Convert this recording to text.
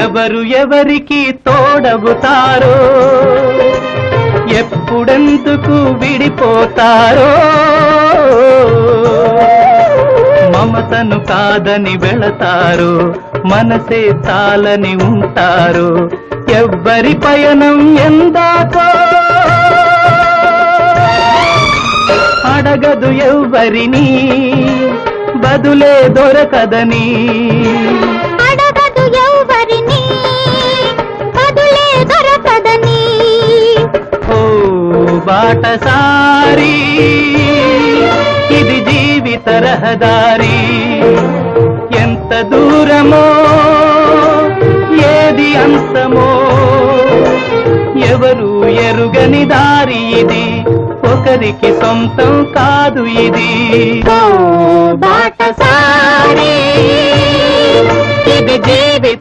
ఎవరు ఎవరికి తోడవుతారో ఎప్పుడెందుకు విడిపోతారో మమతను కాదని వెళతారు మనసే చాలని ఉంటారు ఎవ్వరి పయనం ఎందాకో అడగదు ఎవ్వరిని బదులే దొరకదని అడగదు ఎవ్వరిని బదులే దొరకదని ఓ బాటసారి ఇది జీవిత రహదారి ఎంత దూరమో ఏది అంతమో ఎవరు ఎరుగని దారి ఇది ఒకరికి సొంతం కాదు ఇది ఓ బాటసారి ఇది జీవిత